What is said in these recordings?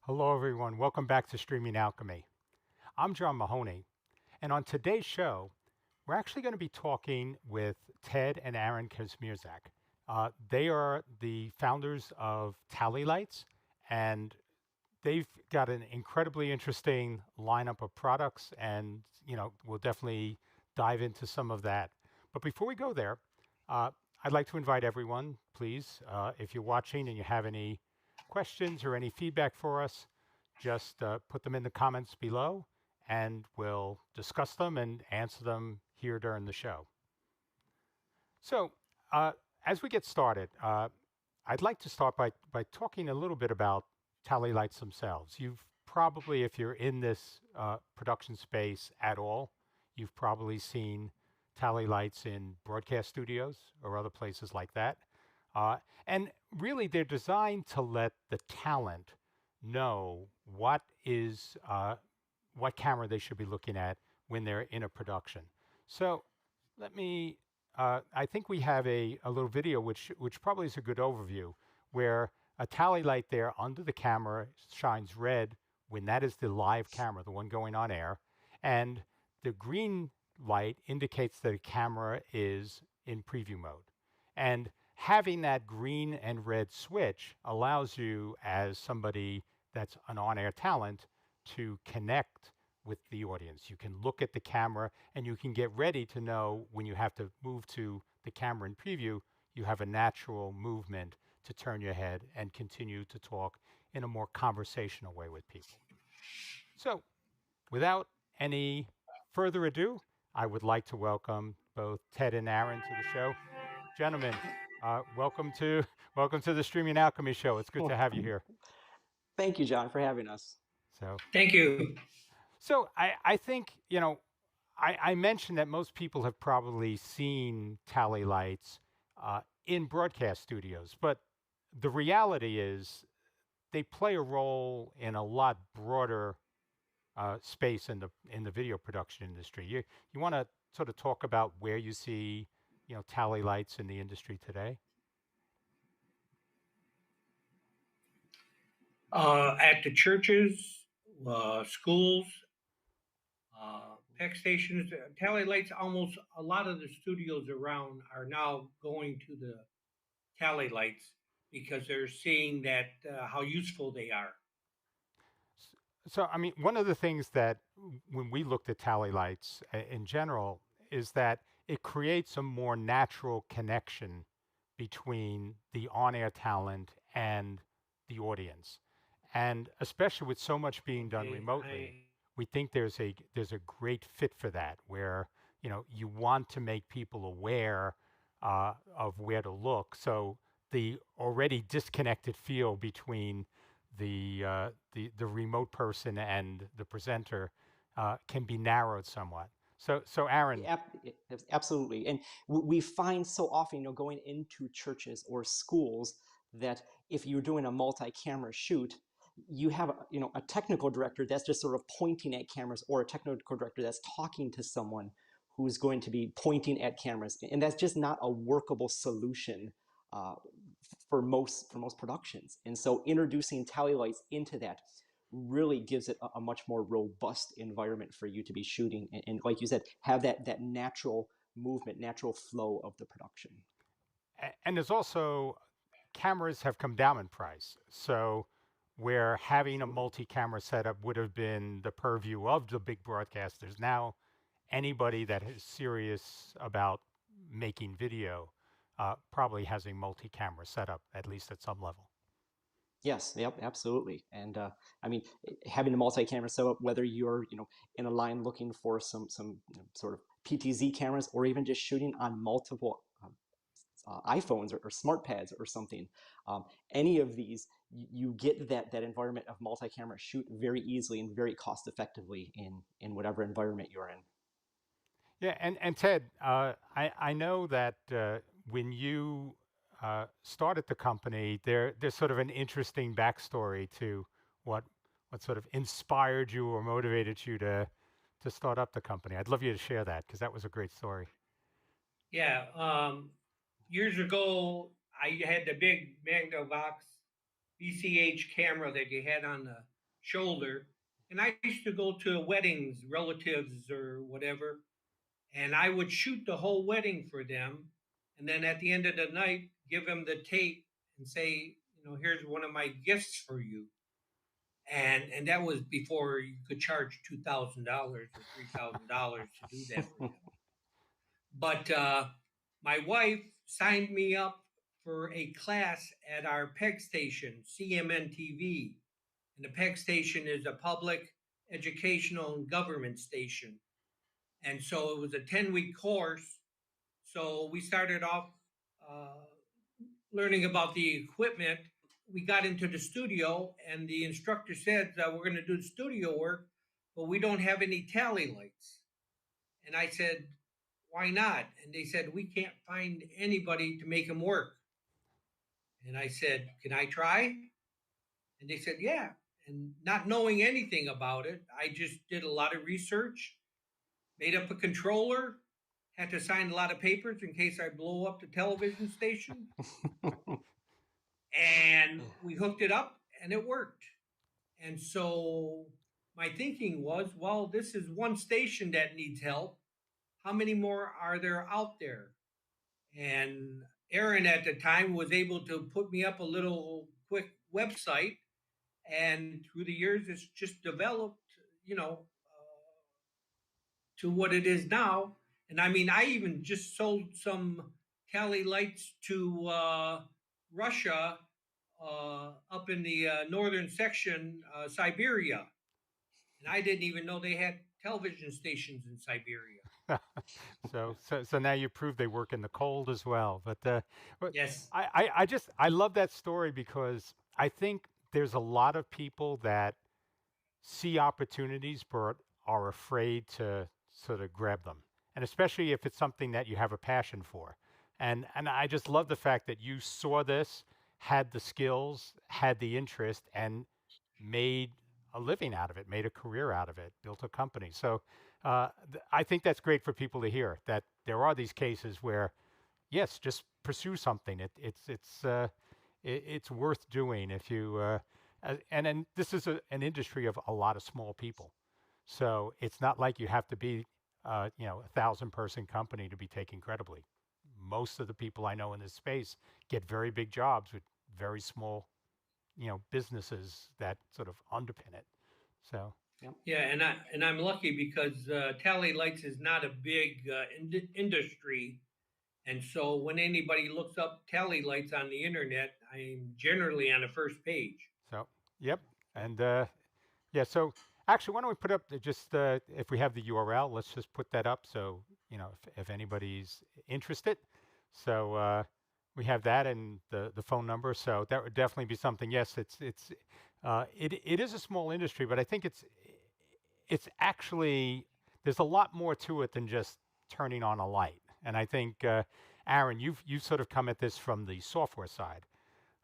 Hello, everyone. Welcome back to Streaming Alchemy. I'm John Mahoney, and on today's show, we're actually going to be talking with Ted and Aaron Kazmierczak. They are the founders of YALLY-LIGHTS, and they've got an incredibly interesting lineup of products, and we'll definitely dive into some of that. But before we go there, uh, I'd like to invite everyone, please, if you're watching and you have any questions or any feedback for us, just put them in the comments below, and we'll discuss them and answer them here during the show. So, uh, as we get started, I'd like to start by talking a little bit about YALLY-LIGHTS themselves. You've probably, if you're in this production space at all, you've probably seen YALLY-LIGHTS in broadcast studios or other places like that. Uh, and really, they're designed to let the talent know what camera they should be looking at when they're in a production. So let me I think we have a little video which probably is a good overview where a tally light there under the camera shines red when that is the live camera, the one going on air, and the green light indicates that a camera is in preview mode. And having that green and red switch allows you, as somebody that's an on-air talent, to connect with the audience. You can look at the camera and you can get ready to know when you have to move to the camera in preview, you have a natural movement to turn your head and continue to talk in a more conversational way with people. So, without any further ado, I would like to welcome both Ted and Aaron to the show. Gentlemen, welcome to welcome to the Streaming Alchemy Show. It's good to have you here. Thank you, John, for having us. So, Thank you. I think, I mentioned that most people have probably seen YALLY-LIGHTS in broadcast studios, but the reality is they play a role in a lot broader space in the video production industry. You want to sort of talk about where you see YALLY-LIGHTS in the industry today? At the churches, schools, tech stations, tally lights, almost a lot of the studios around are now going to the tally lights because they're seeing that how useful they are. So, I mean, one of the things that when we looked at YALLY-LIGHTS in general is that it creates a more natural connection between the on-air talent and the audience. And especially with so much being done Okay, remotely, we think there's a great fit for that, where you want to make people aware of where to look. So the already disconnected feel between the remote person and the presenter can be narrowed somewhat. So Aaron. Absolutely. And we find so often, going into churches or schools that if you're doing a multi-camera shoot, you have, a technical director that's just sort of pointing at cameras, or a technical director that's talking to someone who's going to be pointing at cameras. And that's just not a workable solution uh, for most productions. And so introducing YALLY-LIGHTS into that really gives it a much more robust environment for you to be shooting, and like you said, have that natural movement, natural flow of the production. And there's also, cameras have come down in price. So where having a multi-camera setup would have been the purview of the big broadcasters, now anybody that is serious about making video probably has a multi-camera setup, at least at some level. Yes, yep, absolutely. And I mean, having a multi-camera setup, whether you're in a line looking for some sort of PTZ cameras, or even just shooting on multiple iPhones or smart pads or something, any of these, you get that environment of multi-camera shoot very easily and very cost effectively in whatever environment you're in. Yeah, and Ted, I know that when you started the company, there's sort of an interesting backstory to what sort of inspired you or motivated you to start up the company. I'd love you to share that, because that was a great story. yeah. Years ago, I had the big Magnavox VCH camera that you had on the shoulder. And I used to go to weddings, relatives or whatever, and I would shoot the whole wedding for them. And then at the end of the night, give them the tape and say, here's one of my gifts for you. And that was before you could charge $2,000 or $3,000 to do that for them. But my wife signed me up for a class at our PEG station, CMN TV. And the PEG station is a public educational and government station. And so it was a 10-week course. So we started off uh, learning about the equipment. We got into the studio, and the instructor said that we're going to do the studio work, but we don't have any tally lights. And I said, why not? And they said, we can't find anybody to make them work. And I said, can I try? And they said, yeah. And not knowing anything about it, I just did a lot of research, made up a controller, had to sign a lot of papers in case I blow up the television station. And we hooked it up and it worked. And so my thinking was, well, this is one station that needs help. How many more are there out there? And Aaron at the time was able to put me up a little quick website. And through the years, it's just developed, to what it is now. And I mean, I even just sold some tally lights to Russia up in the northern section, Siberia. And I didn't even know they had television stations in Siberia. So now you prove they work in the cold as well. But Yes. I love that story because I think there's a lot of people that see opportunities but are afraid to sort of grab them. And especially if it's something that you have a passion for. And I just love the fact that you saw this, had the skills, had the interest, and made a living out of it, made a career out of it, built a company. So I think that's great for people to hear that there are these cases where, yes, just pursue something. It's worth doing if you. And then this is an industry of a lot of small people, so it's not like you have to be, 1,000-person company to be taken credibly. Most of the people I know in this space get very big jobs with very small businesses that sort of underpin it. So Yeah, and I'm lucky because Tally Lights is not a big industry, and so when anybody looks up Tally Lights on the internet, I'm generally on the first page. so yep, and yeah. So actually, why don't we put up just if we have the URL, let's just put that up. So if anybody's interested, so we have that and the phone number. So that would definitely be something. Yes, it is a small industry, but I think it's actually there's a lot more to it than just turning on a light. And I think Aaron, you've sort of come at this from the software side.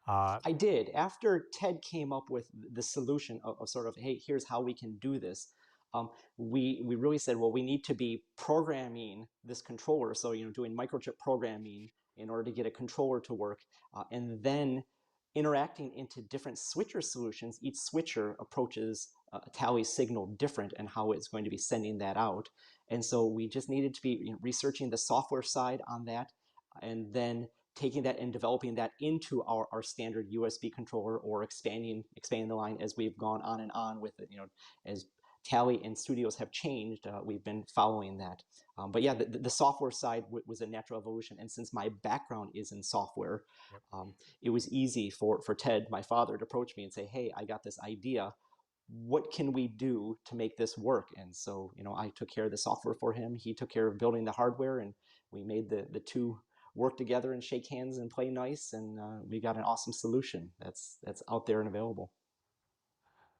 I did. After Ted came up with the solution of sort of, hey, here's how we can do this. We really said, well, we need to be programming this controller. So, doing microchip programming in order to get a controller to work, and then interacting into different switcher solutions. Each switcher approaches a tally signal different and how it's going to be sending that out. And so we just needed to be researching the software side on that, and then taking that and developing that into our standard USB controller, or expanding the line as we've gone on and on with it. As Tally and studios have changed, we've been following that. But yeah, the software side was a natural evolution. And since my background is in software, Yep. it was easy for Ted, my father, to approach me and say, hey, I got this idea. What can we do to make this work? And so, I took care of the software for him. He took care of building the hardware, and we made the two work together and shake hands and play nice, and we got an awesome solution that's out there and available.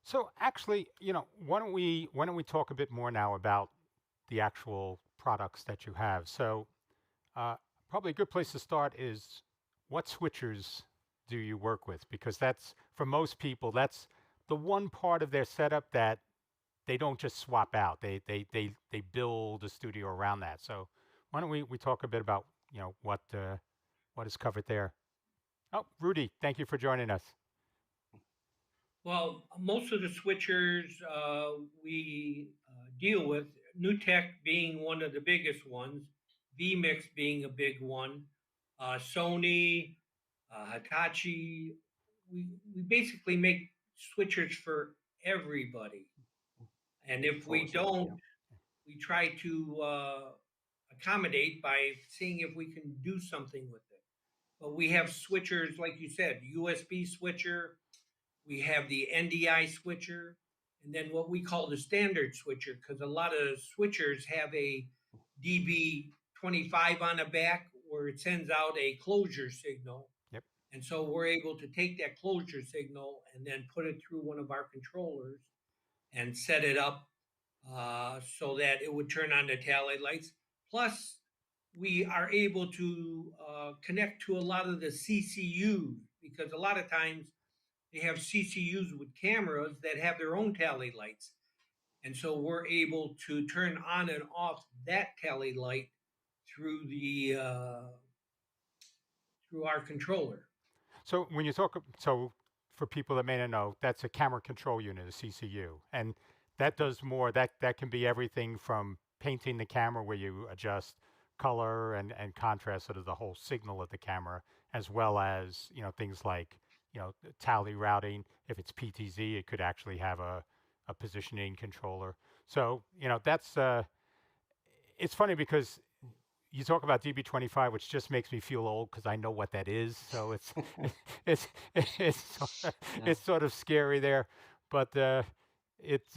So actually, why don't we talk a bit more now about the actual products that you have? So uh, probably a good place to start is what switchers do you work with? Because that's for most people, that's the one part of their setup that they don't just swap out. They build a studio around that. So why don't we talk a bit about what is covered there? Oh, Rudy, thank you for joining us. Well, most of the switchers we deal with, NewTek being one of the biggest ones, vMix being a big one, Sony, Hitachi. We basically make switchers for everybody. And if For we sure. don't, Yeah. we try to accommodate by seeing if we can do something with it. But we have switchers, like you said, USB switcher, we have the NDI switcher, and then what we call the standard switcher, because a lot of switchers have a DB25 on the back where it sends out a closure signal. Yep. And so we're able to take that closure signal and then put it through one of our controllers and set it up so that it would turn on the tally lights. Plus, we are able to connect to a lot of the CCUs because a lot of times they have CCUs with cameras that have their own tally lights. And so we're able to turn on and off that tally light through the through our controller. So when you talk, so for people that may not know, that's a camera control unit, a CCU, and that does more. That can be everything from painting the camera, where you adjust color and contrast, sort of the whole signal of the camera, as well as things like tally routing. If it's PTZ, it could actually have a positioning controller. So that's it's funny because you talk about DB25, which just makes me feel old because I know what that is. So it's it's Yeah. it's sort of scary there, but it's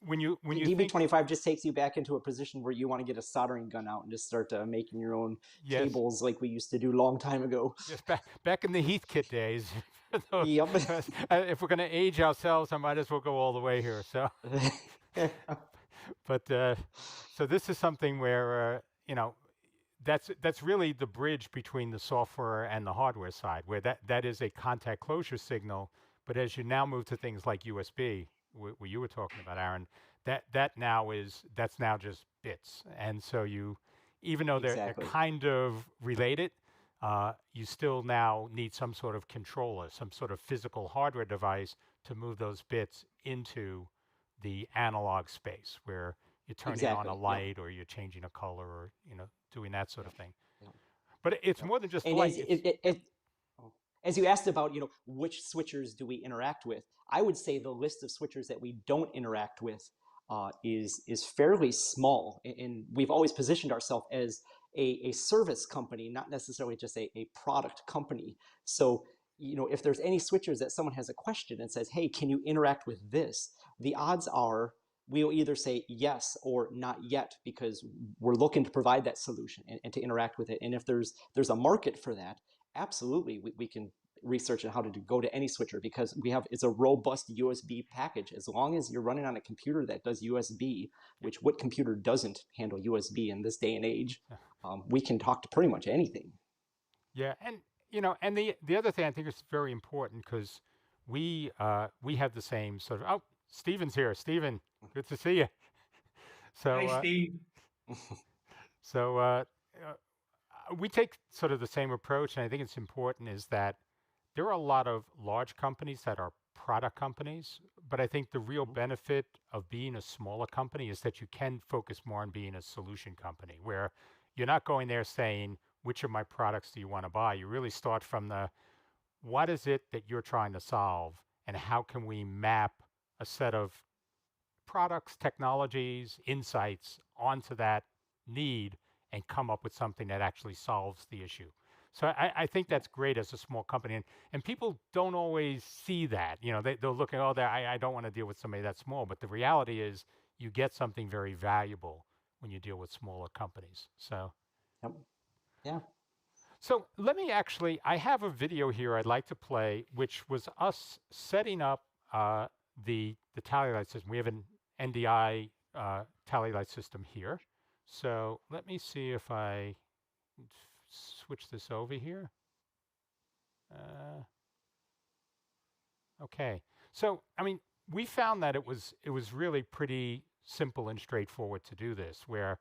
when you think DB25 just takes you back into a position where you want to get a soldering gun out and just start making your own yes, cables like we used to do a long time ago. yes, back in the Heathkit days. Yep. If we're going to age ourselves, I might as well go all the way here. So, but so this is something where that's really the bridge between the software and the hardware side, where that is a contact closure signal. But as you now move to things like USB, what you were talking about, Aaron, that's now just bits. And so even though they're Exactly. kind of related, you still now need some sort of controller, some sort of physical hardware device to move those bits into the analog space where you're turning on a Exactly. Yep. light or you're changing a color or doing that sort of Yep. thing. Yep. But it's Yep. more than just And light. It's yep. oh, as you asked about, which switchers do we interact with? I would say the list of switchers that we don't interact with is fairly small, and we've always positioned ourselves as a service company, not necessarily just a product company. So, if there's any switchers that someone has a question and says, "Hey, can you interact with this?" The odds are we'll either say yes or not yet because we're looking to provide that solution and to interact with it. And if there's a market for that, absolutely we can research on how to go to any switcher because it's a robust USB package. As long as you're running on a computer that does USB, which what computer doesn't handle USB in this day and age, we can talk to pretty much anything. Yeah, and and the other thing I think is very important because we have the same sort of. Oh, Steven's here. Steven, good to see you. Hi, So Steve. so we take sort of the same approach, and I think it's important is that there are a lot of large companies that are product companies, but I think the real benefit of being a smaller company is that you can focus more on being a solution company where you're not going there saying, which of my products do you want to buy? You really start from the what is it that you're trying to solve, and how can we map a set of products, technologies, insights onto that need and come up with something that actually solves the issue. So I think Yeah. that's great as a small company. And people don't always see that. They'll look at, oh, I don't want to deal with somebody that small. But the reality is you get something very valuable when you deal with smaller companies. Yep. Yeah. So let me actually, I have a video here I'd like to play, which was us setting up the tally light system. We have an NDI tally light system here. So let me see if I switch this over here. Okay. So, I mean, we found that it was really pretty simple and straightforward to do this, where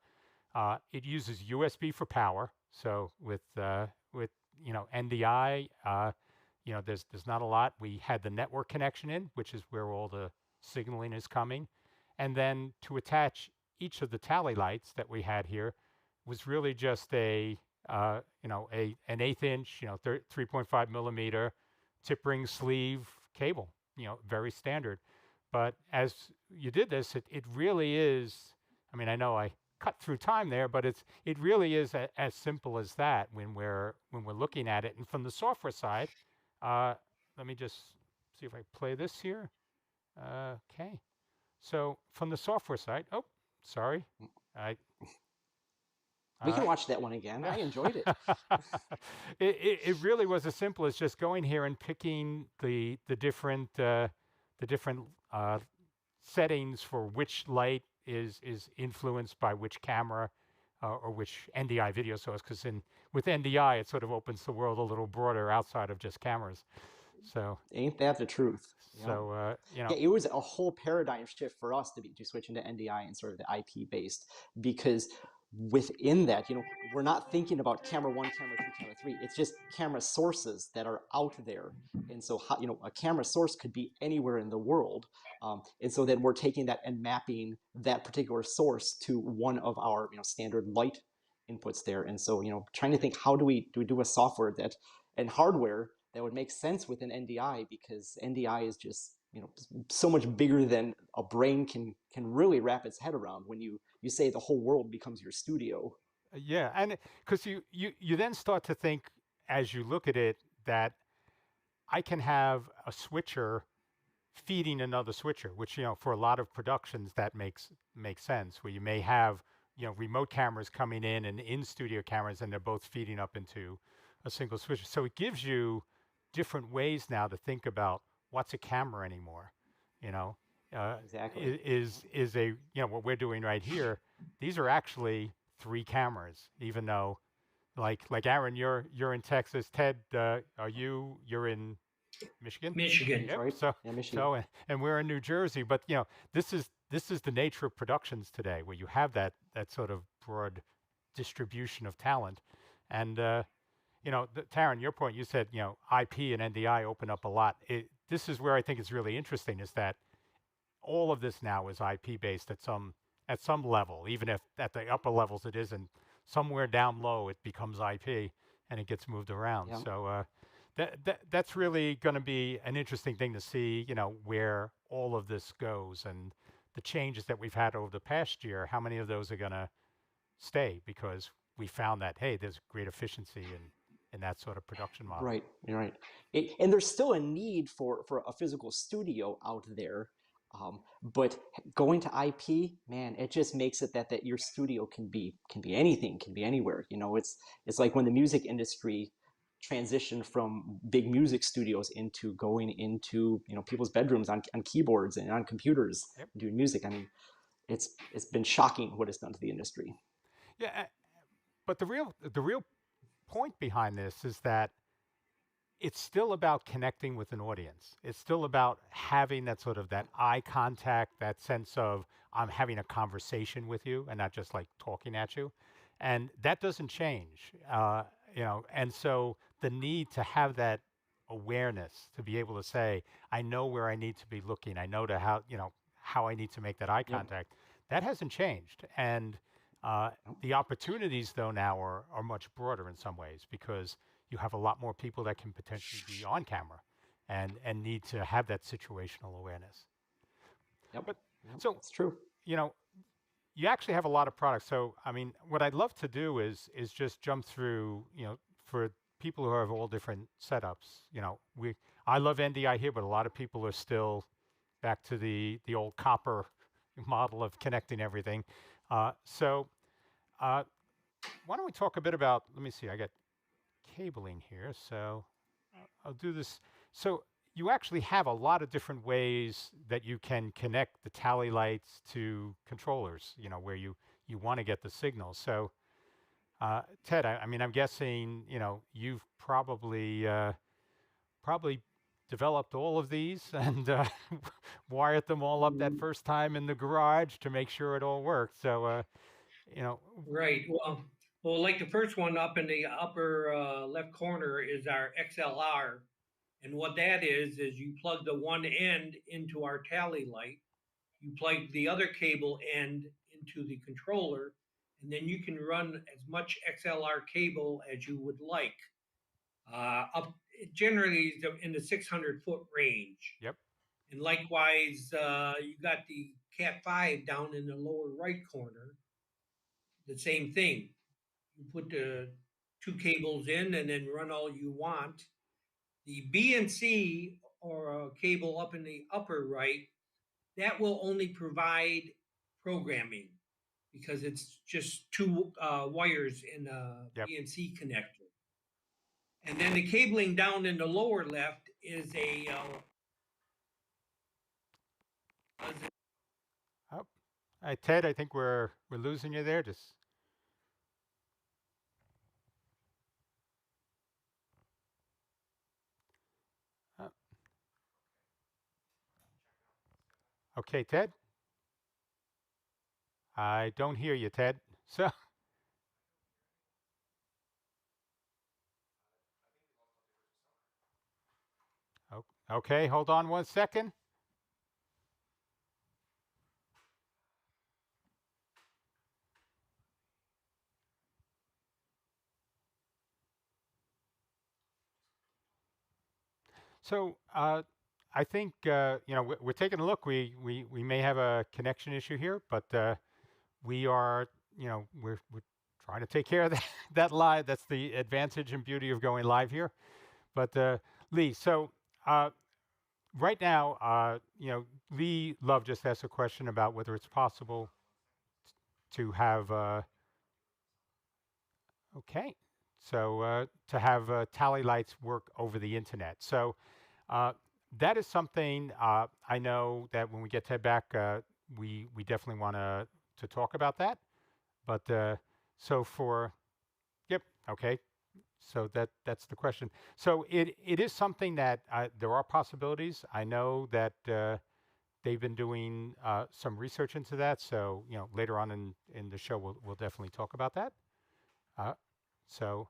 it uses USB for power. So with NDI, there's not a lot. We had the network connection in, which is where all the signaling is coming. And then to attach each of the tally lights that we had here was really just an 1/8 inch, 3.5 millimeter tip ring sleeve cable, very standard. But as you did this, it really is, I mean, I know I cut through time there, but it really is as simple as that when we're looking at it. And from the software side, uh, let me just see if I play this here. Okay. So from the software side, oh, sorry. I, We can uh, watch that one again. yeah. I enjoyed it. It really was as simple as just going here and picking the different settings for which light is influenced by which camera or which NDI video source. Because with NDI, it sort of opens the world a little broader outside of just cameras. So Ain't that the truth? Yeah. so Yeah, it was a whole paradigm shift for us to switch into NDI and sort of the IP based, because within that, we're not thinking about camera 1, camera 2, camera 3. It's just camera sources that are out there. And so, a camera source could be anywhere in the world. And so then we're taking that and mapping that particular source to one of our, standard light inputs there. And so, trying to think, how do we do a software that and hardware that would make sense within NDI, because NDI is just so much bigger than a brain can really wrap its head around when you say the whole world becomes your studio. yeah, and because you then start to think as you look at it that I can have a switcher feeding another switcher, which for a lot of productions that makes sense, where you may have remote cameras coming in and in studio cameras, and they're both feeding up into a single switcher. So it gives you different ways now to think about what's a camera anymore. You know, Exactly. is a what we're doing right here. These are actually three cameras, even though like Aaron, you're in Texas. Ted, you're in Michigan? Michigan. Yep. Detroit. So Yeah, Michigan. so and we're in New Jersey, but this is the nature of productions today, where you have that sort of broad distribution of talent, and Taryn, your point, you said IP and NDI open up a lot. This is where I think it's really interesting, is that all of this now is IP based at some level, even if at the upper levels it isn't. Somewhere down low it becomes IP and it gets moved around. Yeah. So that's really going to be an interesting thing to see, where all of this goes, and the changes that we've had over the past year. How many of those are going to stay because we found that, hey, there's great efficiency in that sort of production model. Right. You're right. And there's still a need for a physical studio out there. But going to IP, man, it just makes it that your studio can be anything, can be anywhere. It's like when the music industry transitioned from big music studios into going into people's bedrooms on keyboards and on computers. Yep. Doing music. I mean, it's been shocking what it's done to the industry. Yeah, but the real point behind this is that it's still about connecting with an audience. It's still about having that sort of that eye contact, that sense of I'm having a conversation with you and not just like talking at you. And that doesn't change. And so the need to have that awareness to be able to say, I know where I need to be looking. I know how I need to make that eye Yep. contact. That hasn't changed. And the opportunities though now are much broader in some ways, because you have a lot more people that can potentially be on camera and need to have that situational awareness. Yep. But Yep. so, That's true. you know, you actually have a lot of products. So, I mean, what I'd love to do is just jump through, for people who have all different setups. I love NDI here, but a lot of people are still back to the old copper model of connecting everything. So, why don't we talk a bit about? Let me see. I got cabling here, so I'll do this. So you actually have a lot of different ways that you can connect the tally lights to controllers, where you want to get the signal. So Ted, I mean, I'm guessing, you've probably developed all of these and wired them all up that first time in the garage to make sure it all worked. So, you know, Right. Well, like the first one up in the upper left corner is our XLR, And what that is you plug the one end into our tally light, you plug the other cable end into the controller, and then you can run as much XLR cable as you would like. Up generally in the 600-foot range. Yep. And likewise, you got the Cat 5 down in the lower right corner. The same thing. You put the two cables in and then run all you want. The B and C, or a cable up in the upper right, that will only provide programming because it's just two wires in a Yep. BNC connector. And then the cabling down in the lower left is a Oh, Ted, I think we're losing you there. Just uh, okay, Ted. I don't hear you, Ted. So okay, hold on 1 second. So I think we're taking a look. We may have a connection issue here, but we are we're trying to take care of that live. That's the advantage and beauty of going live here. But Lee, so right now, Lee Love just asked a question about whether it's possible to have okay, so to have tally lights work over the internet. So that is something I know that when we get Ted back, we definitely want to talk about that. But so for yep, okay. So that's the question. So it is something that there are possibilities. I know that they've been doing some research into that. So later on in the show we'll definitely talk about that. Uh, so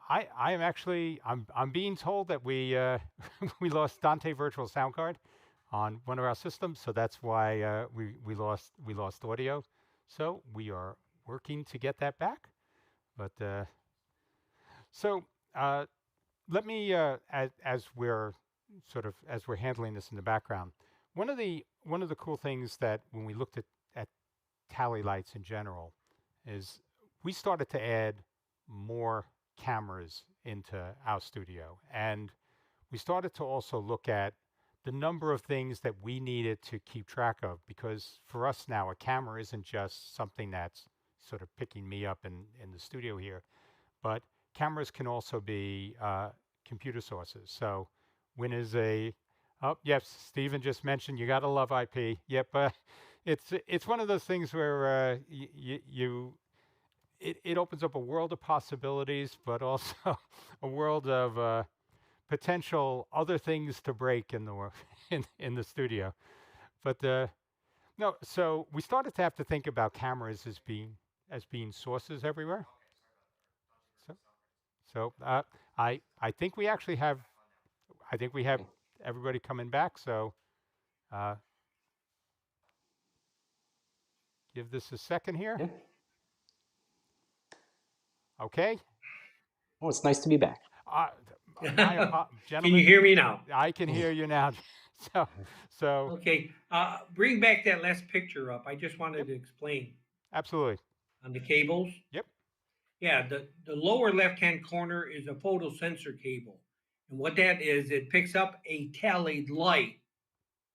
I am actually I'm being told that we we lost Dante Virtual Sound Card on one of our systems, so that's why we lost audio. So we are working to get that back. But so let me as we're as we're handling this in the background, one of the cool things that when we looked at tally lights in general is we started to add more cameras into our studio, and we started to also look at the number of things that we needed to keep track of, because for us now a camera isn't just something that's sort of picking me up in the studio here, but cameras can also be computer sources. So when is a oh yes, Stephen just mentioned you got to love IP. Yep, it's one of those things where you it opens up a world of possibilities, but also a world of potential other things to break in the world in the studio. But no, so we started to have to think about cameras as being sources everywhere. So so I think we actually have I think we have Okay. everybody coming back. So uh, give this a second here. Yeah. Okay. Oh, it's nice to be back. Uh, Can you gentlemen, hear me now? I can hear you now. so so Okay. Bring back that last picture up. I just wanted yep, to explain absolutely. on the cables. Yep. Yeah, the lower left-hand corner is a photo sensor cable. And what that is, it picks up a tallied light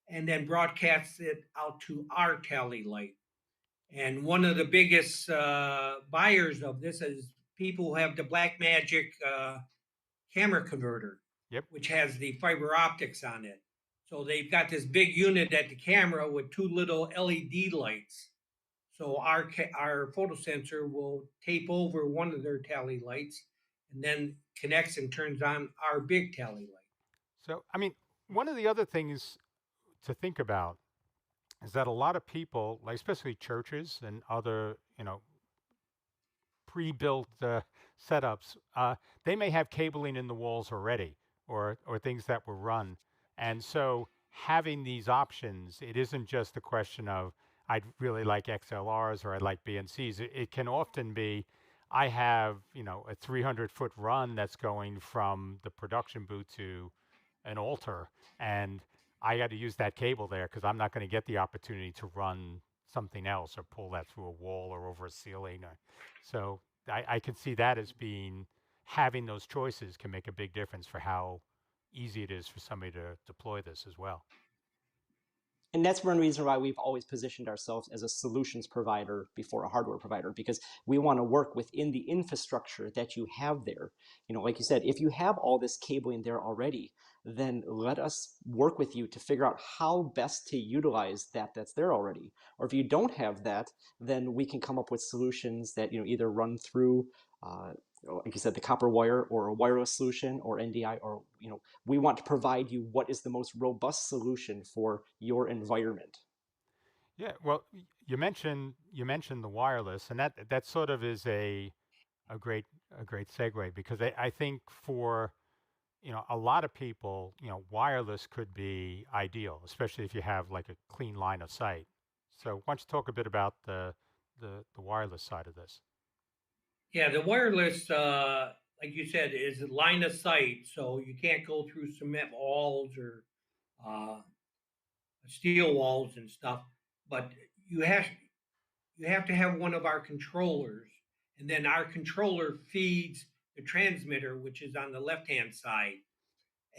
and then broadcasts it out to our tally light. And one of the biggest buyers of this is people who have the Blackmagic camera converter, Yep. which has the fiber optics on it. So they've got this big unit at the camera with two little LED lights. So our photo sensor will tape over one of their tally lights and then connects and turns on our big tally light. So I mean, one of the other things to think about is that a lot of people, like especially churches and other, pre-built setups, they may have cabling in the walls already, or things that were run. And so having these options, it isn't just a question of I'd really like XLRs or I like BNCs. It can often be I have, a 300-foot run that's going from the production booth to an altar, and I got to use that cable there because I'm not going to get the opportunity to run something else or pull that through a wall or over a ceiling. So I can see that as being having those choices can make a big difference for how easy it is for somebody to deploy this as well. And that's one reason why we've always positioned ourselves as a solutions provider before a hardware provider, because we want to work within the infrastructure that you have there. Like you said, if you have all this cabling there already, then let us work with you to figure out how best to utilize that's there already. Or if you don't have that, then we can come up with solutions that either run through like you said, the copper wire or a wireless solution or NDI, or we want to provide you what is the most robust solution for your environment. Yeah, well, you mentioned the wireless, and that sort of is a great a great segue because I think for a lot of people, wireless could be ideal, especially if you have like a clean line of sight. So why don't you talk a bit about the wireless side of this? Yeah, the wireless, like you said, is line of sight, so you can't go through cement walls or uh, steel walls and stuff. But you have you have to have one of our controllers, and then our controller feeds the transmitter, which is on the left hand side,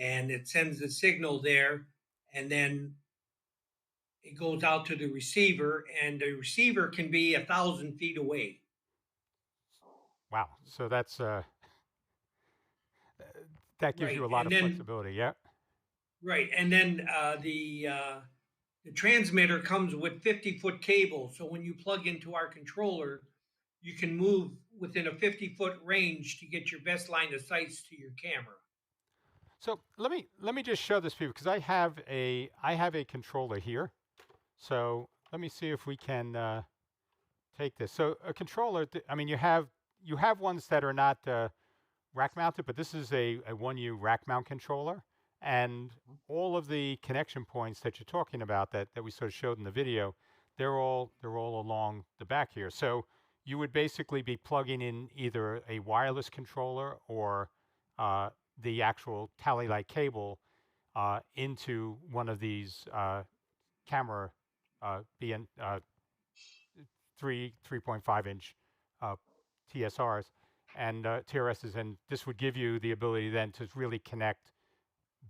and it sends the signal there, and then it goes out to the receiver, and the receiver can be 1,000 feet away. Wow. So that gives Right, you a lot and of then flexibility. Yeah. right, and then the transmitter comes with 50-foot cable, so when you plug into our controller, you can move within a 50-foot range to get your best line of sights to your camera. So let me just show this to you because I have a controller here. So let me see if we can take this. So a controller. I mean, you have ones that are not rack mounted, but this is a 1U rack mount controller, and all of the connection points that you're talking about that we sort of showed in the video, they're all along the back here. So you would basically be plugging in either a wireless controller or uh, the actual tally light cable into one of these camera BN 3.5 inch uh, TSRs and TRSs, and this would give you the ability then to really connect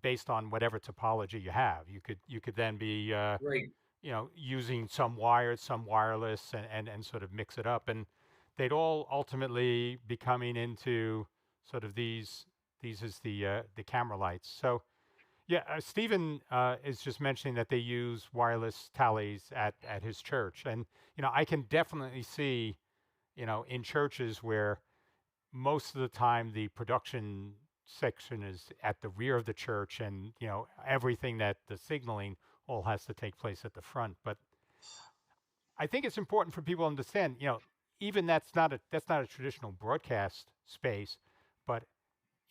based on whatever topology you have. You could then be Right. using some wired, some wireless, and sort of mix it up, and they'd all ultimately be coming into sort of these is the camera lights. So yeah, Stephen is just mentioning that they use wireless tallies at his church, and I can definitely see in churches where most of the time the production section is at the rear of the church, and everything that the signaling all has to take place at the front. But I think it's important for people to understand, even that's not a traditional broadcast space, but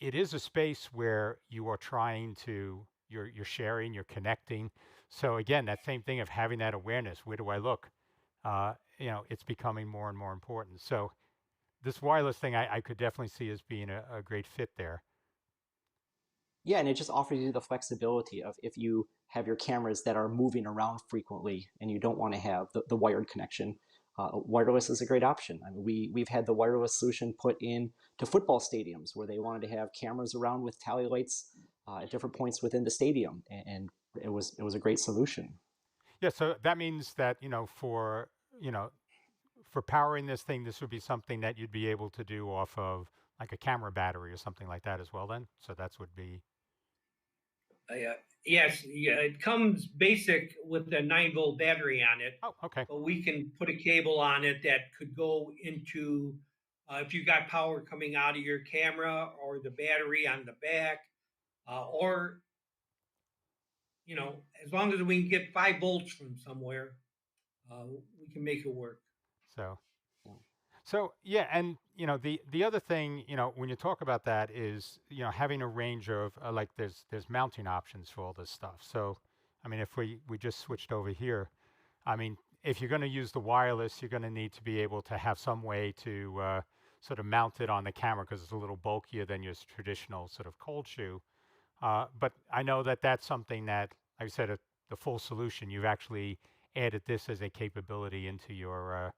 it is a space where you are trying to you're sharing, you're connecting. So again, that same thing of having that awareness, where do I look? It's becoming more and more important. So this wireless thing, I could definitely see as being a great fit there. Yeah, and it just offers you the flexibility of if you have your cameras that are moving around frequently and you don't want to have the wired connection, wireless is a great option. I mean, we've had the wireless solution put in to football stadiums where they wanted to have cameras around with tally lights at different points within the stadium, and it was a great solution. Yeah, so that means that for powering this thing, this would be something that you'd be able to do off of like a camera battery or something like that as well. Then, so that's would be Yes, yeah, it comes basic with a 9-volt battery on it, oh, okay. but we can put a cable on it that could go into if you got power coming out of your camera or the battery on the back, or as long as we can get 5 volts from somewhere, we can make it work. So Yeah. So yeah, and the other thing, when you talk about that is, having a range of like there's mounting options for all this stuff. So I mean, if we just switched over here, I mean, if you're going to use the wireless, you're going to need to be able to have some way to sort of mount it on the camera because it's a little bulkier than your traditional sort of cold shoe. But I know that that's something that, like I said, the full solution, you've actually added this as a capability into your,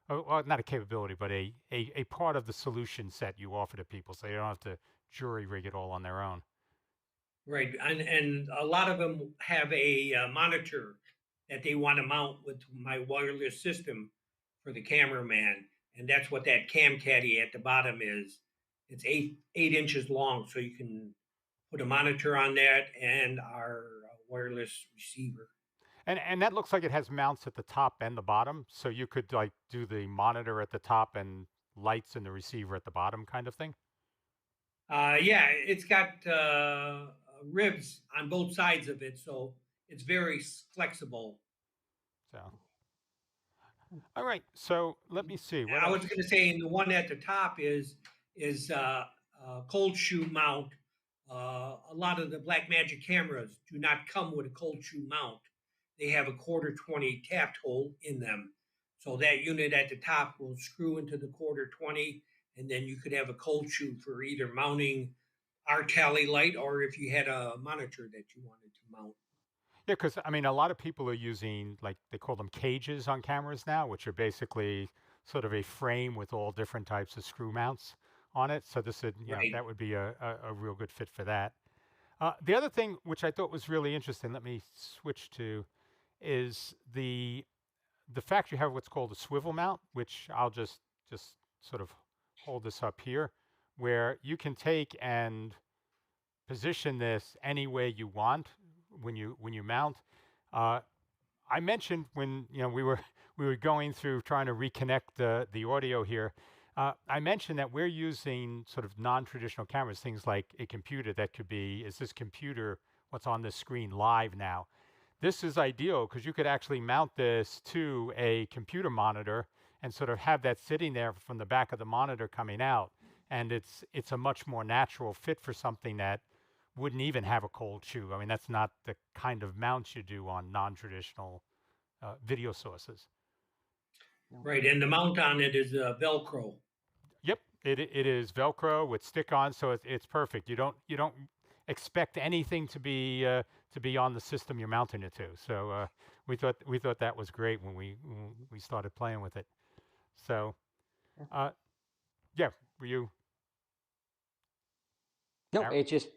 well, not a capability, but a part of the solution set you offer to people so they don't have to jury rig it all on their own. Right, and a lot of them have a monitor that they want to mount with my wireless system for the cameraman, and that's what that cam caddy at the bottom is. It's 8 inches long, so you can put a monitor on that and our wireless receiver. And that looks like it has mounts at the top and the bottom, so you could like do the monitor at the top and lights in the receiver at the bottom kind of thing. Yeah, it's got ribs on both sides of it, so it's very flexible. So, all right. So let me see what I else. was going to say, and the one at the top is cold shoe mount. A lot of the Blackmagic cameras do not come with a cold shoe mount. They have a quarter 20 tapped hole in them. So that unit at the top will screw into the quarter 20, and then you could have a cold shoe for either mounting our tally light or if you had a monitor that you wanted to mount. Yeah, because I mean, a lot of people are using like they call them cages on cameras now, which are basically sort of a frame with all different types of screw mounts on it. So this would, Right. that would be a real good fit for that. The other thing which I thought was really interesting, let me switch to, is the fact you have what's called a swivel mount, which I'll just sort of hold this up here, where you can take and position this any way you want when you mount. Uh, I mentioned when we were going through trying to reconnect the audio here. I mentioned that we're using sort of non-traditional cameras, things like a computer that could be, is this computer what's on this screen live now? This is ideal because you could actually mount this to a computer monitor and sort of have that sitting there from the back of the monitor coming out. And it's a much more natural fit for something that wouldn't even have a cold shoe. I mean, that's not the kind of mount you do on non-traditional video sources. Right. And the mount on it is Velcro. Yep, it is Velcro with stick-on, so it's perfect. You don't expect anything to be on the system you're mounting it to. So we thought that was great when we started playing with it. So uh, yeah, were you? No, it just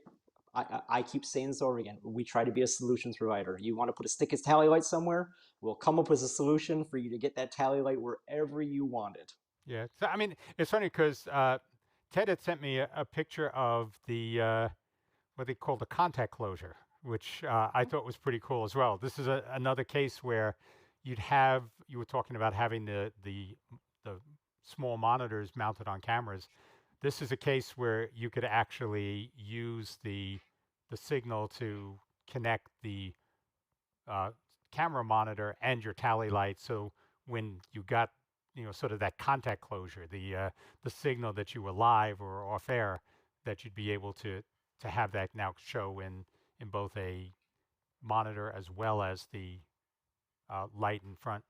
I keep saying this over again. We try to be a solutions provider. You want to put a stick as tally light somewhere? We'll come up with a solution for you to get that tally light wherever you want it. Yeah. So I mean, it's funny because Ted had sent me a picture of the what they call the contact closure, which I thought was pretty cool as well. This is another case where you were talking about having the small monitors mounted on cameras. This is a case where you could actually use the signal to connect the uh, camera monitor and your tally light. So when you got sort of that contact closure, the signal that you were live or off air, that you'd be able to have that now show in both a monitor as well as the light in front.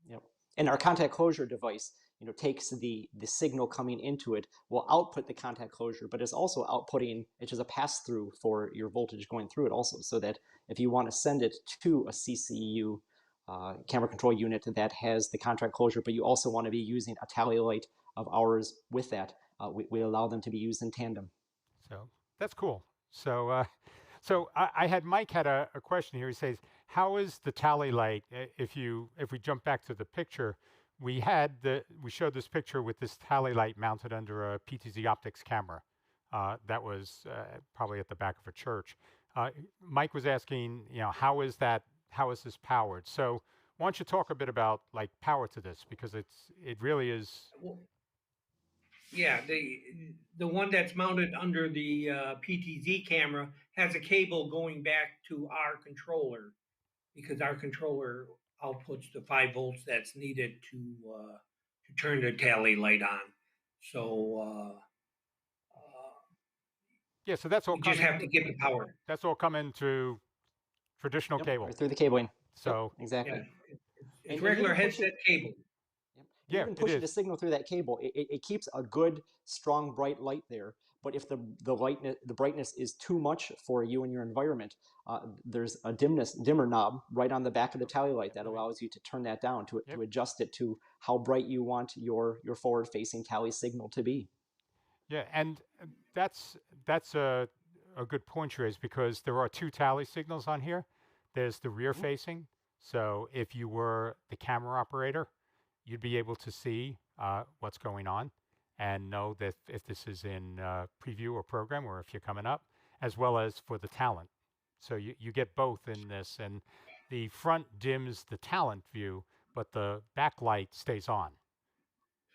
Yep. And our contact closure device, takes the signal coming into it, will output the contact closure, but it's also outputting, it's just a pass through for your voltage going through it also, so that if you want to send it to a CCU camera control unit that has the contact closure, but you also want to be using a tally light of ours with that, we allow them to be used in tandem. So that's cool. So I had Mike had a question here. He says, "How is the tally light? If we jump back to the picture, we showed this picture with this tally light mounted under a PTZ optics camera that was probably at the back of a church. Mike was asking, how is this powered? So why don't you talk a bit about like power to this, because it really is." Well, yeah, the one that's mounted under the PTZ camera has a cable going back to our controller because our controller outputs the 5 volts that's needed to to turn the tally light on. So Yeah, so that's all you just have to get the power. That's all coming through traditional Yep, cable. right through the cabling. So yep, exactly. Yeah, it's And regular even pushing, headset cable. yep, and yeah, even it pushing the is. signal through that cable, it keeps a good, strong, bright light there. But if the brightness is too much for you and your environment, there's a dimmer knob right on the back of the tally light that allows you to turn that down to adjust it to how bright you want your forward-facing tally signal to be. Yeah, and that's a good point you raise, because there are two tally signals on here. There's the rear facing. So if you were the camera operator, you'd be able to see what's going on and know that if this is in preview or program, or if you're coming up, as well as for the talent. So you get both in this, and the front dims the talent view, but the backlight stays on.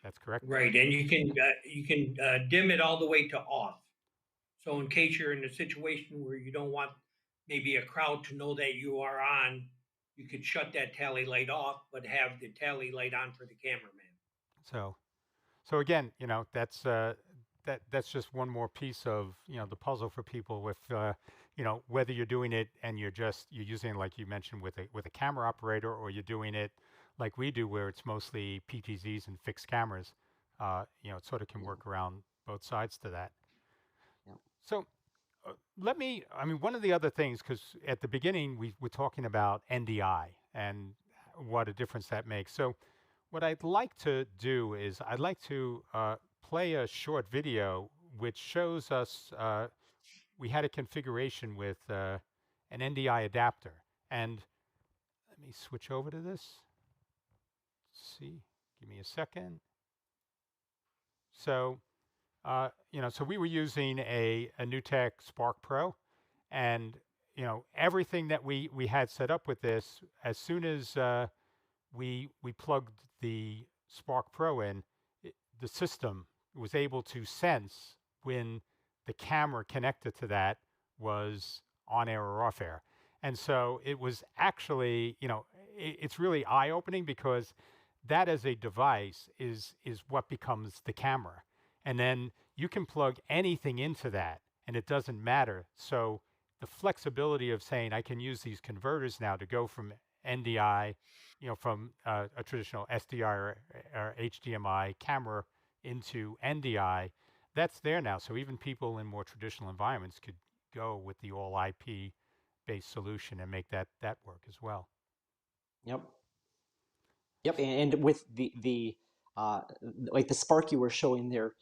That's correct? Right, and you can dim it all the way to off. So in case you're in a situation where you don't want maybe a crowd to know that you are on, you could shut that tally light off, but have the tally light on for the cameraman. So again, that's just one more piece of the puzzle for people with whether you're doing it and you're using it, like you mentioned, with a camera operator, or you're doing it like we do, where it's mostly PTZs and fixed cameras. It sort of can work around both sides to that. Yeah. So one of the other things, because at the beginning we were talking about NDI and what a difference that makes. So what I'd like to do is I'd like to play a short video which shows us we had a configuration with an NDI adapter. And let me switch over to this. Let's see, give me a second. So, so we were using a NewTek Spark Pro, and everything that we had set up with this, as soon as we plugged the Spark Pro in, the system was able to sense when the camera connected to that was on air or off air. And so it was actually, it's really eye-opening, because that as a device is what becomes the camera. And then you can plug anything into that and it doesn't matter. So the flexibility of saying I can use these converters now to go from NDI, from a traditional SDI or HDMI camera into NDI, that's there now. So even people in more traditional environments could go with the all IP based solution and make that work as well. Yep. Yep, and with the like the spark you were showing there,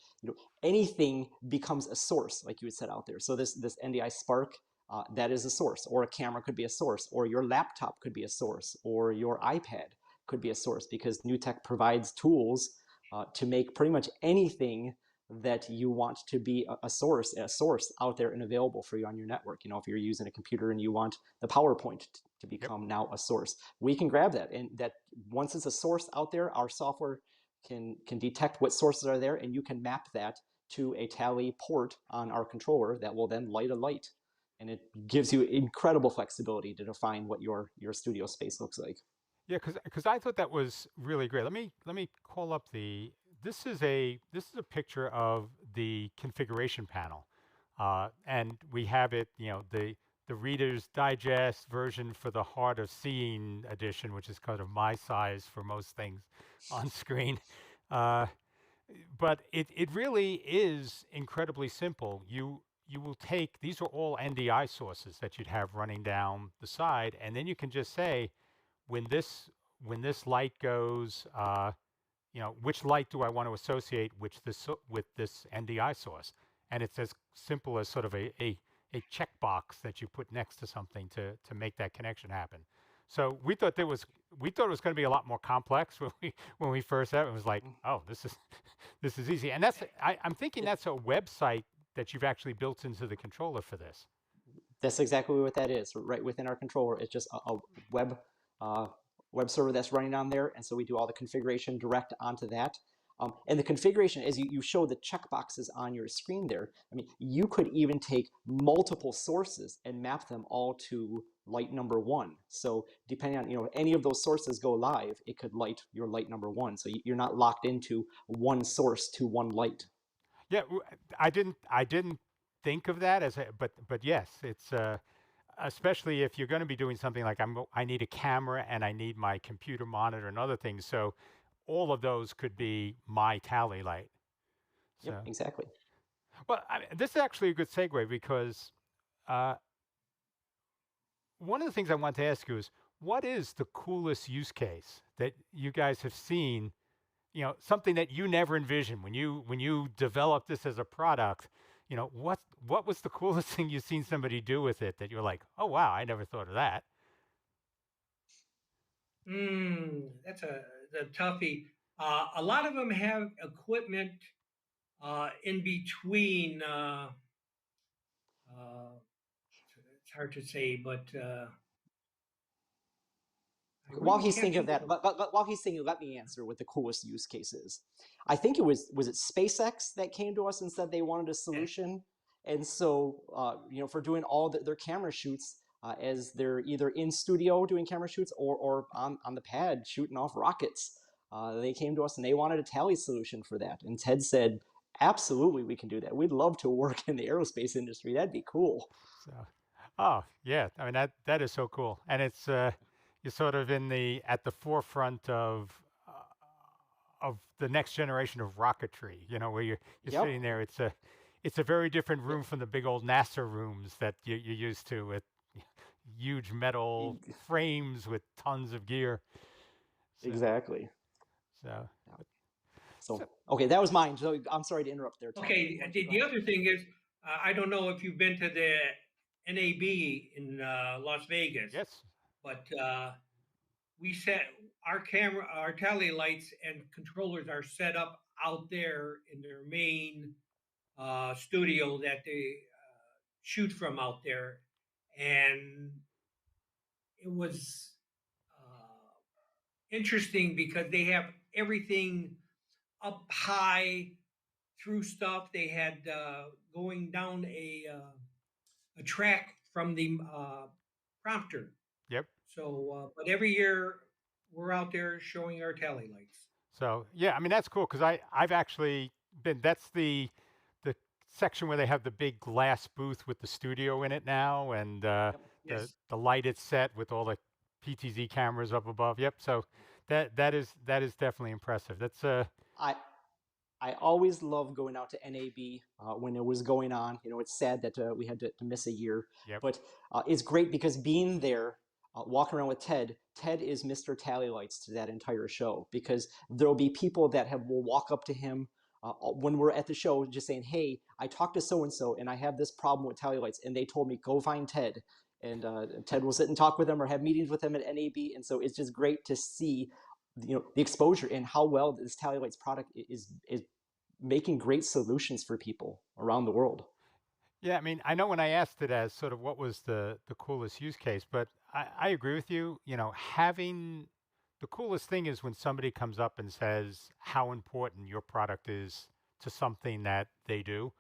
anything becomes a source, like you had said out there. So this NDI spark, that is a source, or a camera could be a source, or your laptop could be a source, or your iPad could be a source, because NewTek provides tools to make pretty much anything that you want to be a source out there and available for you on your network. If you're using a computer and you want the PowerPoint to become now a source, we can grab that, and that once it's a source out there, our software can detect what sources are there, and you can map that to a tally port on our controller that will then light a light, and it gives you incredible flexibility to define what your studio space looks like. Yeah, because I thought that was really great. Let me call up the. This is a picture of the configuration panel, and we have it. The Reader's Digest version for the Hard of Seeing edition, which is kind of my size for most things on screen. But it really is incredibly simple. You will take, these are all NDI sources that you'd have running down the side, and then you can just say, when this light goes, which light do I want to associate with this NDI source? And it's as simple as sort of a checkbox that you put next to something to make that connection happen. So we thought it was going to be a lot more complex when we first had it. It was like, oh, this is easy. And I'm thinking that's a website that you've actually built into the controller for this. That's exactly what that is. Right within our controller, it's just a web server that's running on there, and so we do all the configuration direct onto that. And the configuration, as you show the checkboxes on your screen there, you could even take multiple sources and map them all to light number one. So depending on, any of those sources go live, it could light your light number one. So you're not locked into one source to one light. Yeah, I didn't think of that as a, but yes, it's especially if you're going to be doing something like I need a camera and I need my computer monitor and other things. So all of those could be my tally light. So, Yep, exactly. well, this is actually a good segue because uh, one of the things I want to ask you is what is the coolest use case that you guys have seen? Something that you never envisioned when you developed this as a product. What was the coolest thing you've seen somebody do with it that you're like, oh wow, I never thought of that. That's a toughie. A lot of them have equipment in between. It's hard to say, but I While really he's can't thinking of think that, but while he's thinking, let me answer what the coolest use case is. I think it was it SpaceX that came to us and said they wanted a solution, and so for doing all their camera shoots as they're either in studio doing camera shoots or on the pad shooting off rockets. They came to us and they wanted a tally solution for that, and Ted said, "Absolutely, we can do that. We'd love to work in the aerospace industry. That'd be cool." So, oh yeah, I mean that is so cool, and it's you're sort of at the forefront of the next generation of rocketry. Where you're Yep. sitting there. It's a very different room from the big old NASA rooms that you're used to with huge metal frames with tons of gear. So, Exactly. so, So, okay, that was mine. So I'm sorry to interrupt there, Ted. Okay, the other thing is, I don't know if you've been to the NAB in Las Vegas, yes, but we set our tally lights and controllers are set up out there in their main studio that they shoot from out there, and it was interesting because they have everything up high through stuff. They had going down a track from the prompter. yep. So, but every year we're out there showing our tally lights. So yeah, I mean that's cool because I've actually been. That's the section where they have the big glass booth with the studio in it now, and Yep. Yes. the lighted set with all the PTZ cameras up above. Yep. So that is definitely impressive. That's I always love going out to NAB when it was going on. It's sad that we had to miss a year, yep. but it's great because being there, walking around with Ted, Ted is Mr. Tally Lights to that entire show because there'll be people that will walk up to him when we're at the show just saying, "Hey, I talked to so-and-so and I have this problem with Tally Lights and they told me go find Ted." And Ted will sit and talk with them or have meetings with them at NAB. And so it's just great to see the exposure and how well this Tally Lights product is making great solutions for people around the world. Yeah, I mean, I know when I asked it as sort of what was the coolest use case, but I agree with you. Having the coolest thing is when somebody comes up and says how important your product is to something that they do,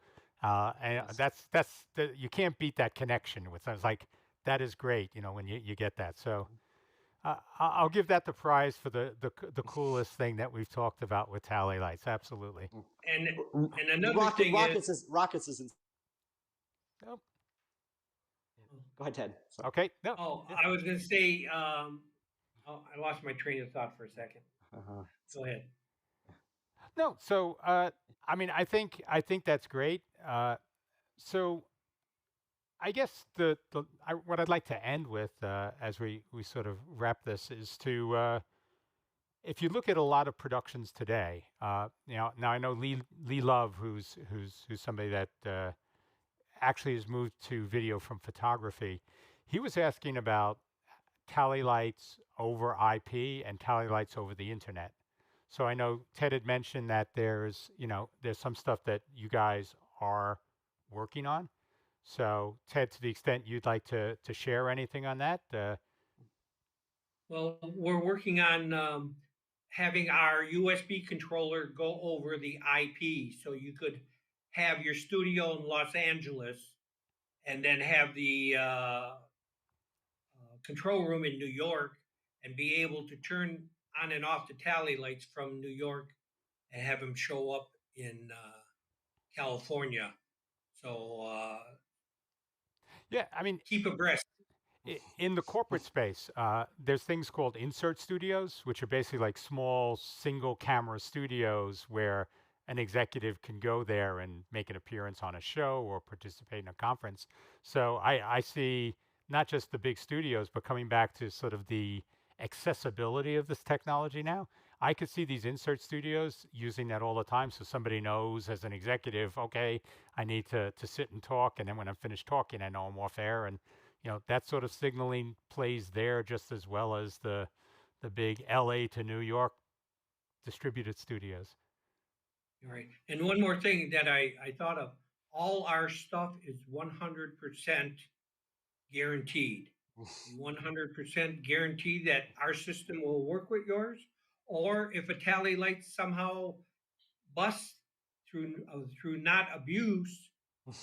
and Yes. you can't beat that connection with. It's like that is great. When you get that. So I'll give that the prize for the coolest thing that we've talked about with tally lights. Absolutely. And another thing is, Rockets is. Oh, Go ahead, Ted. Sorry. okay. No. oh, Yeah. I was going to say, oh, I lost my train of thought for a second. Uh-huh. Go ahead. No. So I mean, I think that's great. So I guess what I'd like to end with as we sort of wrap this is to if you look at a lot of productions today, now I know Lee Love, who's somebody that actually has moved to video from photography. He was asking about tally lights over IP and tally lights over the internet. So I know Ted had mentioned that there's some stuff that you guys are working on. So Ted, to the extent you'd like to share anything on that, Well, we're working on having our USB controller go over the IP, so you could have your studio in Los Angeles, and then have the control room in New York and be able to turn on and off the tally lights from New York and have them show up in California. So Yeah, I mean, keep abreast. in the corporate space, there's things called insert studios, which are basically like small single camera studios where an executive can go there and make an appearance on a show or participate in a conference. So I see not just the big studios, but coming back to sort of the accessibility of this technology now. I could see these insert studios using that all the time. So somebody knows as an executive, okay, I need to sit and talk. And then when I'm finished talking, I know I'm off air. And that sort of signaling plays there just as well as the big LA to New York distributed studios. Right. And one more thing that I thought of, all our stuff is 100% guaranteed. 100% guarantee that our system will work with yours, or if a tally light somehow busts through not abuse,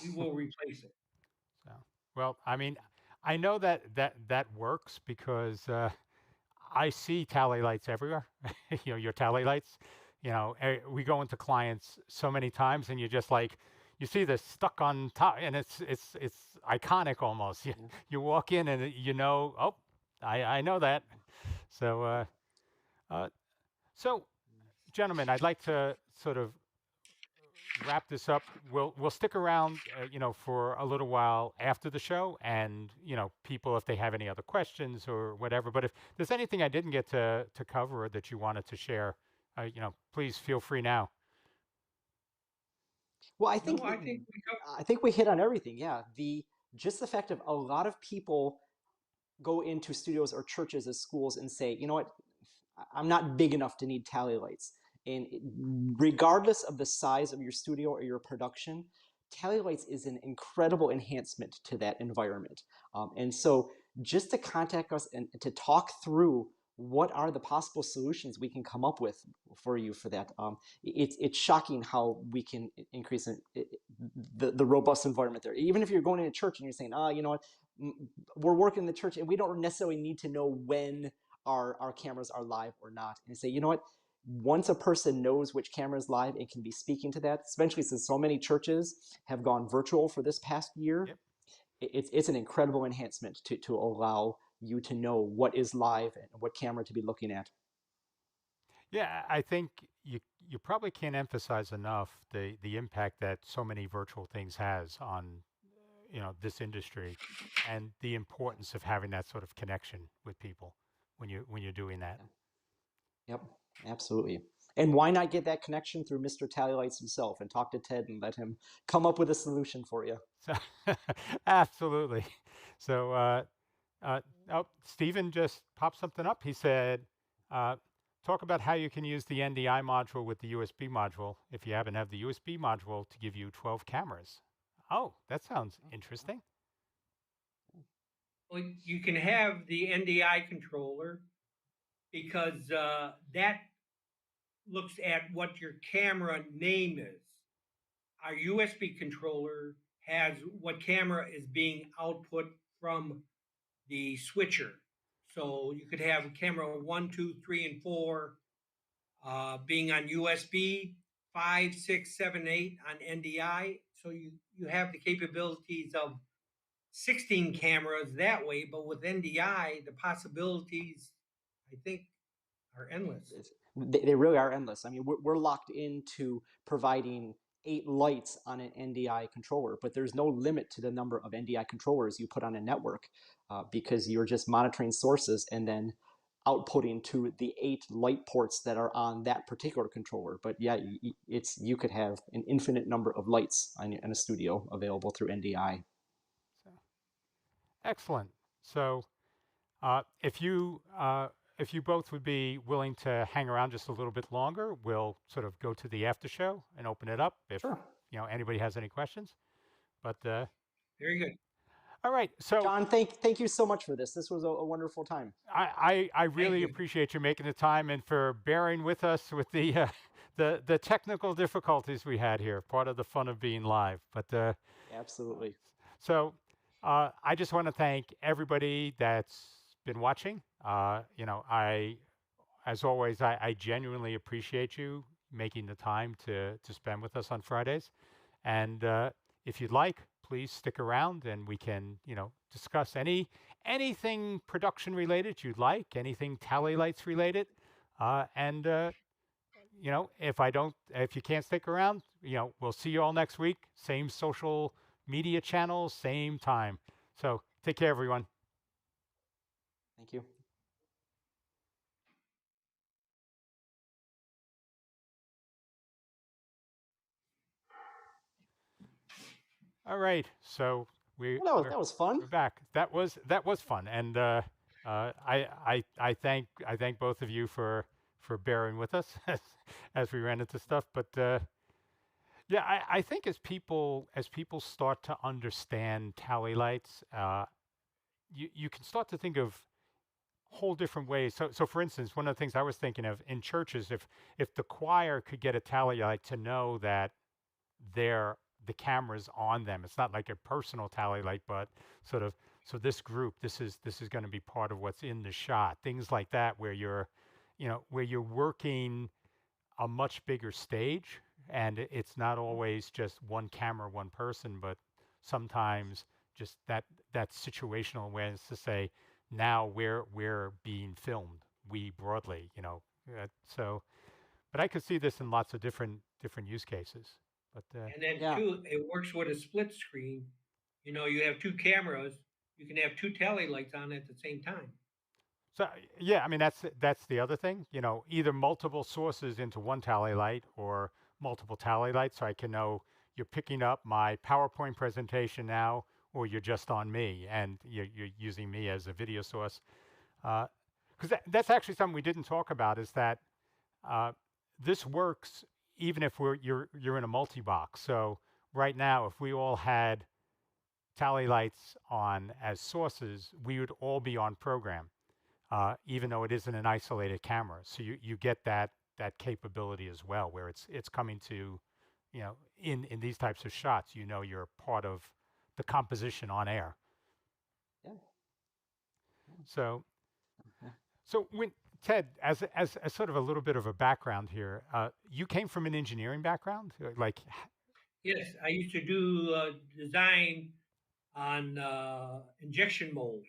we will replace it. So, well, I mean, I know that works because I see tally lights everywhere. Your tally lights. We go into clients so many times, and you just like you see this stuck on top, and it's iconic almost. You walk in, and oh, I know that. So, uh, so gentlemen, I'd like to sort of wrap this up. We'll stick around, for a little while after the show, and people if they have any other questions or whatever. But if there's anything I didn't get to cover or that you wanted to share, please feel free now. Well, No, I think we hit on everything. Yeah, just the fact of a lot of people go into studios or churches as schools and say, you know what, I'm not big enough to need tally lights. And regardless of the size of your studio or your production, tally lights is an incredible enhancement to that environment. And so just to contact us and to talk through what are the possible solutions we can come up with for you for that. It's shocking how we can increase the robust environment there. Even if you're going into church and you're saying, you know what, we're working in the church and we don't necessarily need to know when our cameras are live or not. And say, you know what, once a person knows which camera is live and can be speaking to that, especially since so many churches have gone virtual for this past year, Yep. It's an incredible enhancement to allow you to know what is live and what camera to be looking at. Yeah, I think you probably can't emphasize enough the impact that so many virtual things has on this industry, and the importance of having that sort of connection with people when you're doing that. Yep, absolutely. And why not get that connection through Mr. Tallylights himself and talk to Ted and let him come up with a solution for you? So, absolutely. So, Stephen just popped something up. He said, talk about how you can use the NDI module with the USB module if you happen to have the USB module to give you 12 cameras. Oh, that sounds interesting. Well, you can have the NDI controller because that looks at what your camera name is. Our USB controller has what camera is being output from the switcher. So you could have camera 1, 2, 3, and 4 being on USB, 5, 6, 7, 8 on NDI. So you have the capabilities of 16 cameras that way, but with NDI, the possibilities, I think, are endless. They really are endless. I mean, we're locked into providing 8 lights on an NDI controller, but there's no limit to the number of NDI controllers you put on a network because you're just monitoring sources and then outputting to the 8 light ports that are on that particular controller. But yeah, you could have an infinite number of lights in a studio available through NDI. So, excellent. So, if you both would be willing to hang around just a little bit longer, we'll sort of go to the after show and open it up if Sure. Anybody has any questions. But very good. All right. So John, thank you so much for this. This was a wonderful time. I really appreciate you making the time and for bearing with us with the technical difficulties we had here. Part of the fun of being live. But absolutely. So I just want to thank everybody that's been watching. As always, I genuinely appreciate you making the time to spend with us on Fridays. And if you'd like, please stick around and we can, discuss anything production related you'd like, anything Tally Lights related. And if you can't stick around, we'll see you all next week. Same social media channels, same time. So take care, everyone. Thank you. All right. So we Well, we're, that was fun. we're back. That was fun, and I thank both of you for bearing with us as we ran into stuff. But yeah, I think as people start to understand tally lights, you can start to think of whole different ways. So for instance, one of the things I was thinking of in churches, if the choir could get a tally light to know that they're the camera's on them. It's not like a personal tally light, but sort of so this group, this is going to be part of what's in the shot. Things like that where you're working a much bigger stage and it's not always just one camera, one person, but sometimes just that situational awareness to say now we're being filmed, we broadly, so but I could see this in lots of different use cases. But And then Yeah. too, it works with a split screen. You have two cameras. You can have two tally lights on at the same time. so yeah, I mean that's the other thing. Either multiple sources into one tally light or multiple tally lights, so I can know you're picking up my PowerPoint presentation now, or you're just on me and you're using me as a video source. Because that's actually something we didn't talk about is that uh, this works even if you're in a multi-box. So right now, if we all had tally lights on as sources, we would all be on program, even though it isn't an isolated camera. So you get that capability as well, where it's coming to, in these types of shots, you're part of the composition on air. Yeah. So so when Ted, as sort of a little bit of a background here, you came from an engineering background, like. Yes, I used to do design on injection mold,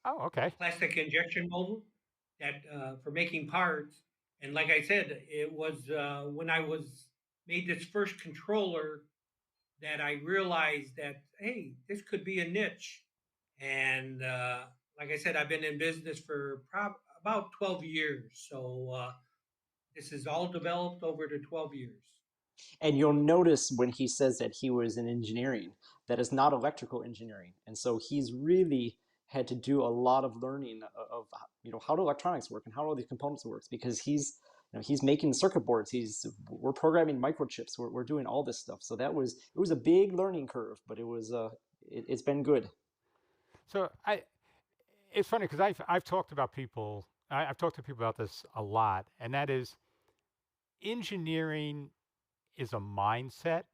Oh, okay. plastic injection mold that for making parts. And like I said, it was when I was made this first controller that I realized that hey, this could be a niche. And like I said, I've been in business for about 12 years. So this is all developed over the 12 years. And you'll notice when he says that he was in engineering, that is not electrical engineering. And so he's really had to do a lot of learning of how do electronics work and how all these components works because he's making circuit boards. We're programming microchips. We're doing all this stuff. So it was a big learning curve, but it's been good. So it's funny because I've talked about people. I've talked to people about this a lot, and that is engineering is a mindset.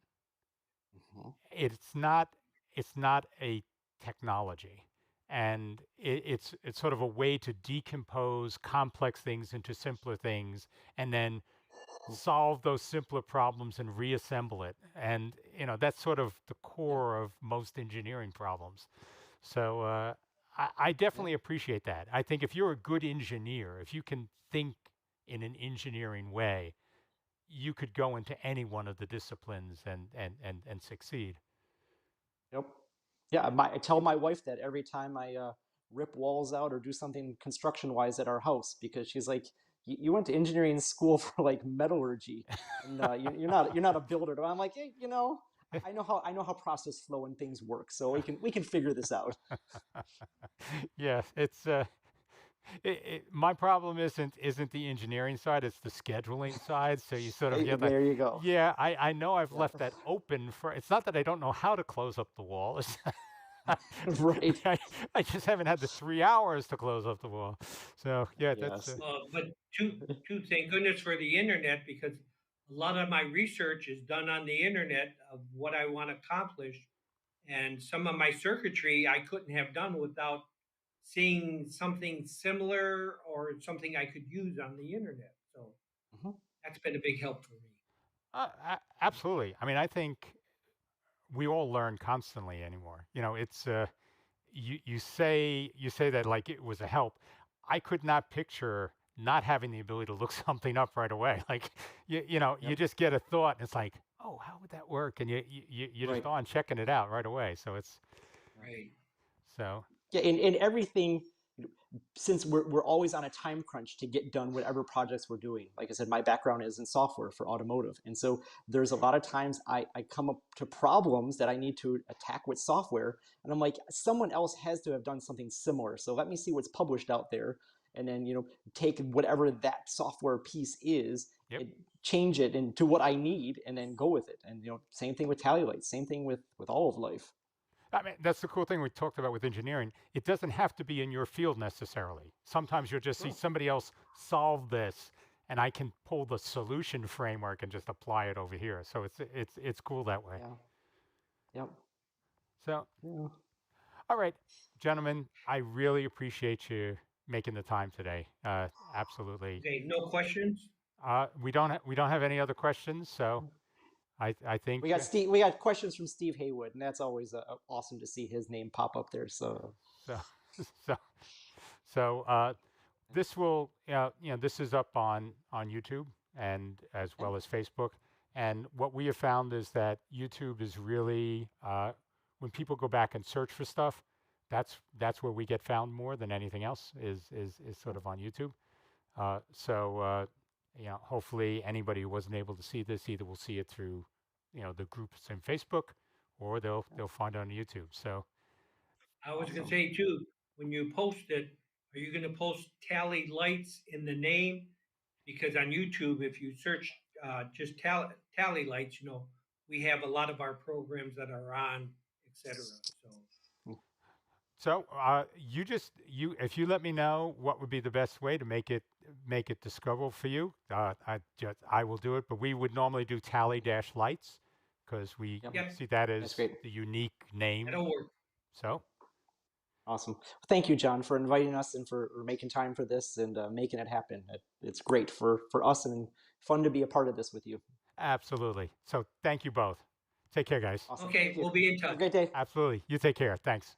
Mhm. It's not a technology, and it's sort of a way to decompose complex things into simpler things, and then solve those simpler problems and reassemble it. And that's sort of the Yeah. core of most engineering problems. So I Yeah. definitely appreciate that. I think if you're a good engineer, if you can think in an engineering way, you could go into any one of the disciplines and succeed. Yep. Yeah, I tell my wife that every time I rip walls out or do something construction wise at our house because she's like, You went to engineering school for like metallurgy, and you're not a builder." I'm like, hey, I know how process flow and things work, so we can figure this out. Yes, my problem isn't the engineering side, it's the scheduling side. So you sort of Hey, get like, there you go. yeah, I know I've Yeah. left that open for. It's not that I don't know how to close up the wall. Right. I, I just haven't had the 3 hours to close up the wall. So yeah, that's Yes. But thank goodness for the internet because a lot of my research is done on the internet of what I want to accomplish. And some of my circuitry I couldn't have done without seeing something similar or something I could use on the internet. So Mhm. that's been a big help for me. Absolutely. I mean, I think we all learn constantly anymore. You know, it's you say that like it was a help. I could not picture not having the ability to look something up right away. Like you Yep. just get a thought and it's like, oh, how would that work? And you just Right. go on checking it out right away. So it's Yeah. Right. so Yeah, and everything, since we're always on a time crunch to get done whatever projects we're doing. Like I said, my background is in software for automotive. And so there's a lot of times I come up to problems that I need to attack with software. And I'm like, someone else has to have done something similar. So let me see what's published out there. And then, take whatever that software piece is yep. and change it into what I need and then go with it. And, same thing with YALLY-LIGHTS, same thing with all of life. I mean, that's the cool thing we talked about with engineering. It doesn't have to be in your field necessarily. Sometimes you'll just see Sure. somebody else solve this, and I can pull the solution framework and just apply it over here. So it's cool that way. Yeah. Yep. So, Yeah. all right, gentlemen, I really appreciate you making the time today. Absolutely. Okay. No questions. We don't have any other questions, so I think We got questions from Steve Haywood, and that's always awesome to see his name pop up there. So so so so this will this is up on YouTube and as yeah, well as Facebook. And what we have found is that YouTube is really when people go back and search for stuff, that's where we get found more than anything else is sort of on YouTube. So hopefully anybody who wasn't able to see this either will see it through the groups in Facebook or they'll find it on YouTube. So I was going to awesome. say too, when you post it, are you going to post tally lights in the name? Because on YouTube, if you search just tally lights, we have a lot of our programs that are on, etc. So So if you let me know what would be the best way to make it discoverable for you, I will do it. But we would normally do tally dash lights because we Yep, yep, see that that's as great. the unique name. that'll work. So Awesome. Thank you, John, for inviting us and for making time for this and making it happen. It's great for us and fun to be a part of this with you. absolutely. So thank you both. Take care, guys. Awesome. Okay, Thank you. we'll be in Have a touch. great day. Absolutely. You take care. Thanks.